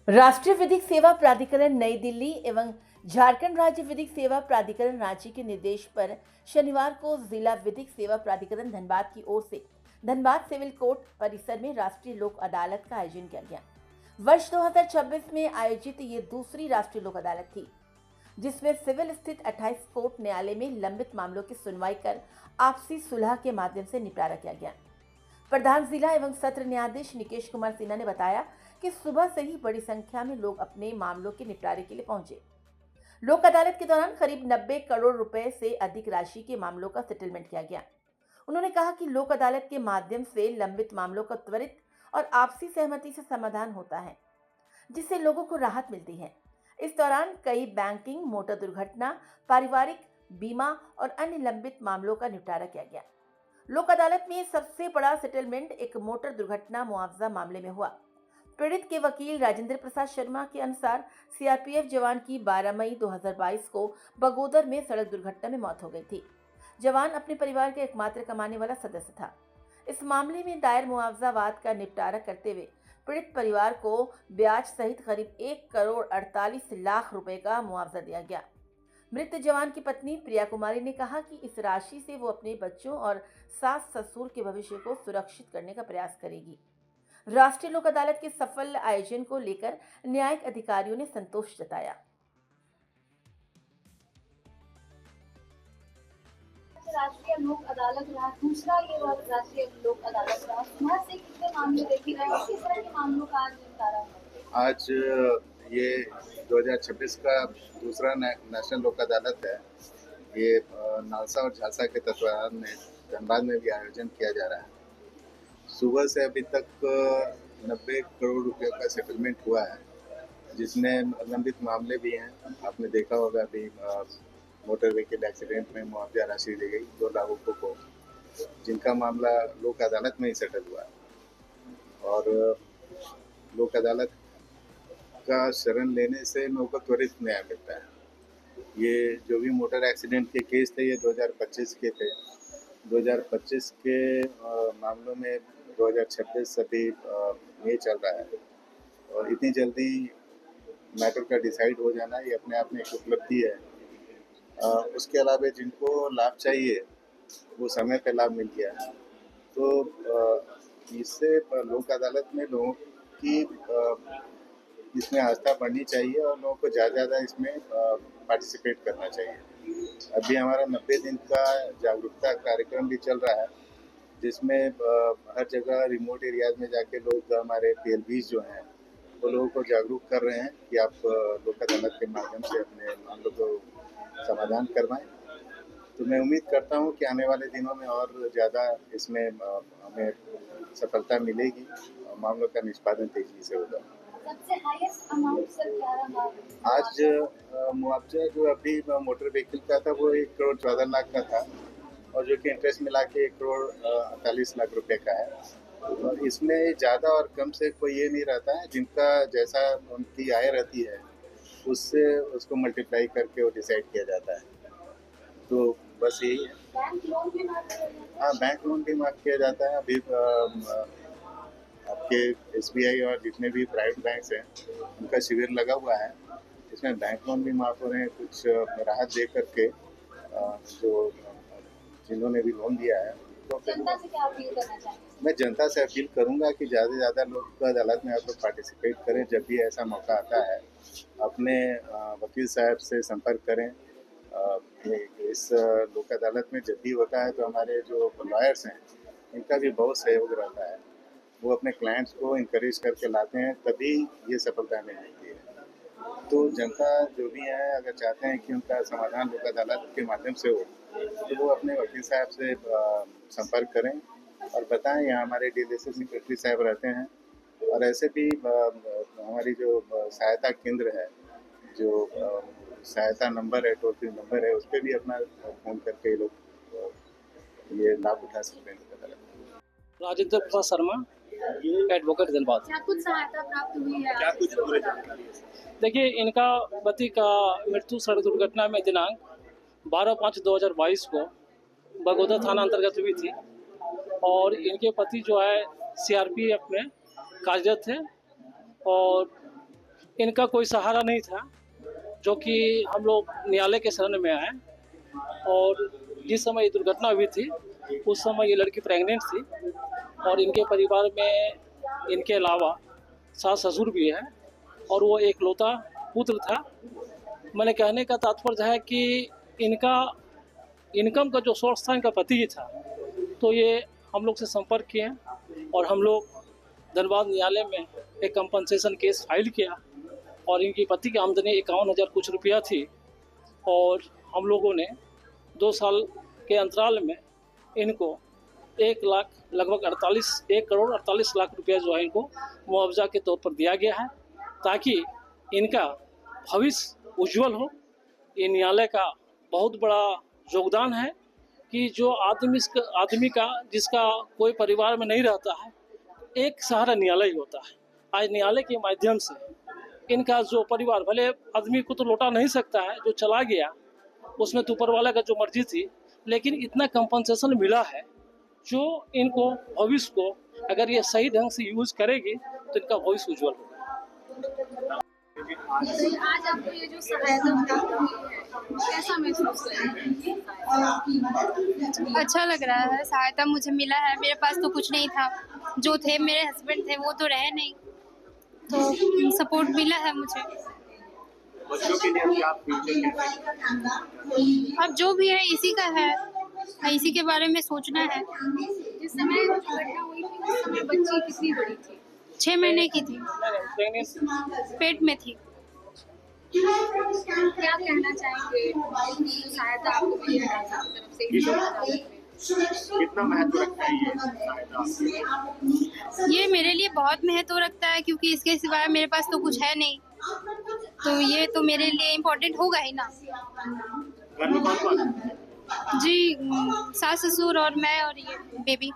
राष्ट्रीय विधिक सेवा प्राधिकरण नई दिल्ली एवं झारखंड राज्य विधिक सेवा प्राधिकरण रांची के निर्देश पर शनिवार को जिला विधिक सेवा प्राधिकरण धनबाद की ओर से धनबाद सिविल कोर्ट परिसर में राष्ट्रीय लोक अदालत का आयोजन किया गया। वर्ष 2026 में आयोजित ये दूसरी राष्ट्रीय लोक अदालत थी, जिसमें सिविल स्थित 28 कोर्ट न्यायालय में लंबित मामलों की सुनवाई कर आपसी सुलह के माध्यम से निपटारा किया गया। प्रधान जिला एवं सत्र न्यायाधीश निकेश कुमार सिन्हा ने बताया कि सुबह से ही बड़ी संख्या में लोग अपने मामलों के निपटारे के लिए पहुंचे। लोक अदालत के दौरान करीब 90 करोड़ रुपए से अधिक राशि के मामलों का सेटलमेंट किया गया। उन्होंने कहा कि लोक अदालत के माध्यम से लंबित मामलों का त्वरित और आपसी सहमति से समाधान होता है, जिससे लोगों को राहत मिलती है। इस दौरान कई बैंकिंग, मोटर दुर्घटना, पारिवारिक बीमा और अन्य लंबित मामलों का निपटारा किया गया। लोक अदालत में सबसे बड़ा सेटलमेंट एक मोटर दुर्घटना मुआवजा मामले में हुआ। पीड़ित के वकील राजेंद्र प्रसाद शर्मा के अनुसार सीआरपीएफ जवान की 12 मई 2022 को बगोदर में सड़क दुर्घटना में मौत हो गई थी। जवान अपने परिवार का एकमात्र कमाने वाला सदस्य था। इस मामले में दायर मुआवजा वाद का निपटारा करते हुए पीड़ित परिवार को ब्याज सहित करीब 1 करोड़ 48 लाख रुपए का मुआवजा दिया गया। मृत जवान की पत्नी प्रिया कुमारी ने कहा कि इस राशि से वो अपने बच्चों और सास ससुर के भविष्य को सुरक्षित करने का प्रयास करेगी। राष्ट्रीय लोक अदालत के सफल आयोजन को लेकर न्यायिक अधिकारियों ने संतोष जताया। राष्ट्रीय लोक अदालत रहा, दूसरा ये राष्ट्रीय लोक अदालत रहा, वहाँ से कितने मामले देखे गए और किस तरह के मामलों का आज निपटारा हुआ? आज ये 2026 का दूसरा नेशनल लोक अदालत है। ये नालसा और झांसा के तत्वाधान में धनबाद में भी आयोजन किया जा रहा है। सुबह से अभी तक 90 करोड़ रुपए का सेटलमेंट हुआ है, जिसमें लंबित मामले भी हैं। आपने देखा होगा अभी मोटर व्हीकल एक्सीडेंट में मुआवजा राशि दी गई 2 लाभुकों को, जिनका मामला लोक अदालत में ही सेटल हुआ है। और लोक अदालत का शरण लेने से लोगों को त्वरित न्याय मिलता है। ये जो भी मोटर एक्सीडेंट के केस थे, ये 2025 के थे। 2025 के मामलों में 2026 अभी ये चल रहा है, और इतनी जल्दी मैटर का डिसाइड हो जाना ये अपने आप में एक उपलब्धि है। उसके अलावा जिनको लाभ चाहिए वो समय पे लाभ मिल गया है। तो इससे लोक अदालत में लोगों की इसमें आस्था बढ़नी चाहिए और लोगों को ज़्यादा इसमें पार्टिसिपेट करना चाहिए। अभी हमारा 90 दिन का जागरूकता कार्यक्रम भी चल रहा है, जिसमें हर जगह रिमोट एरियाज में जाके लोग, हमारे पीएलबीज जो हैं, वो लोगों को जागरूक कर रहे हैं कि आप लोक अदालत के माध्यम से अपने मामलों को समाधान करवाएं। तो मैं उम्मीद करता हूं कि आने वाले दिनों में और ज़्यादा इसमें हमें सफलता मिलेगी और मामलों का निष्पादन तेजी से होगा। सबसे हाईएस्ट अमाउंट सर क्या रहा? आज मुआवजा जो अभी मोटर व्हीकल का था वो 1 करोड़ 14 लाख का था, और जो कि इंटरेस्ट मिला के 1 करोड़ 48 लाख रुपए का है। और इसमें ज़्यादा और कम से कोई ये नहीं रहता है, जिनका जैसा उनकी आय रहती है उससे उसको मल्टीप्लाई करके वो डिसाइड किया जाता है। तो बस यही है। बैंक लोन भी माफ किया जाता है? हाँ, बैंक लोन भी माफ किया जाता है। अभी आपके एसबीआई और जितने भी प्राइवेट बैंक्स हैं उनका शिविर लगा हुआ है, इसमें बैंक लोन भी माफ हो रहे हैं। कुछ राहत दे करके जो जिन्होंने भी लोन लिया है, तो जनता से क्या अपील करना चाहेंगे? मैं जनता से अपील करूंगा कि ज़्यादा से ज़्यादा लोक अदालत में आप लोग पार्टिसिपेट करें। जब भी ऐसा मौका आता है अपने वकील साहब से संपर्क करें। इस लोक अदालत में जब भी होता है तो हमारे जो लॉयर्स हैं इनका भी बहुत सहयोग रहता है। वो अपने क्लाइंट्स को इनकरेज करके लाते हैं, तभी ये सफलता मिलती है। तो जनता जो भी है, अगर चाहते हैं कि उनका समाधान लोक अदालत के माध्यम से हो, तो वो अपने वकील साहब से संपर्क करें और बताएं। यहाँ हमारे डीएलएसए सेक्रेटरी साहब रहते हैं, और ऐसे भी हमारी जो सहायता केंद्र है, जो सहायता नंबर है, टोल फ्री नंबर है, उस पर भी अपना फ़ोन करके ये लोग ये लाभ उठा सकते हैं लोक अदालत। राजेंद्र प्रसाद शर्मा, एडवोकेट धनबाद। क्या कुछ सहायता प्राप्त हुई है? क्या कुछ पूरे जानकारी है? देखिए, इनका पति का मृत्यु सड़क दुर्घटना में दिनांक 12/5/2022 को बगोदर थाना अंतर्गत हुई थी, और इनके पति जो है सीआरपीएफ में कार्यरत थे, और इनका कोई सहारा नहीं था, जो कि हम लोग न्यायालय के शरण में आए। और जिस समय ये दुर्घटना हुई थी उस समय ये लड़की प्रेग्नेंट थी और इनके परिवार में इनके अलावा सास ससुर भी है और वो एकलौता पुत्र था। मैंने कहने का तात्पर्य है कि इनका इनकम का जो सोर्स था इनका पति ही था। तो ये हम लोग से संपर्क किए और हम लोग धनबाद न्यायालय में एक कंपनसेशन केस फाइल किया और इनकी पति की आमदनी 51,000 कुछ रुपया थी और हम लोगों ने 2 साल के अंतराल में इनको 1 करोड़ 48 लाख रुपया जो है इनको मुआवजा के तौर पर दिया गया है, ताकि इनका भविष्य उज्जवल हो। ये न्यायालय का बहुत बड़ा योगदान है कि जो आदमी का जिसका कोई परिवार में नहीं रहता है, एक सहारा न्यायालय ही होता है। आज न्यायालय के माध्यम से इनका जो परिवार, भले आदमी को तो लौटा नहीं सकता है, जो चला गया उसमें तो ऊपर वाला का जो मर्जी थी, लेकिन इतना कंपनसेशन मिला है जो इनको भविष्य को अगर ये सही ढंग से यूज करेगी तो इनका भविष्य उज्जवल होगा। आज आपको ये जो सहायता प्राप्त हुई है, कैसा महसूस कर रहे हैं? अच्छा लग रहा है, सहायता मुझे मिला है। मेरे पास तो कुछ नहीं था, जो थे मेरे हस्बैंड थे वो तो रहे नहीं, तो सपोर्ट मिला है मुझे। बच्चों के लिए क्या फ्यूचर कैसे? अब जो भी है इसी का है, इसी के बारे में सोचना है। जिस समय घटना हुई थी उस समय बच्ची कितनी बड़ी थी? 6 महीने की थी, पेट में थी। क्या कहना चाहेंगे जो सहायता आपको मिली है आपकी तरफ से इस अदालत में? कितना महत्व रखता है ये सहायता आपके? ये मेरे लिए बहुत महत्व रखता है, क्योंकि इसके सिवाय मेरे पास तो कुछ है नहीं, तो ये तो मेरे लिए इम्पोर्टेंट होगा ही ना। घर में कौन है? जी, सास ससुर और मैं और ये बेबी।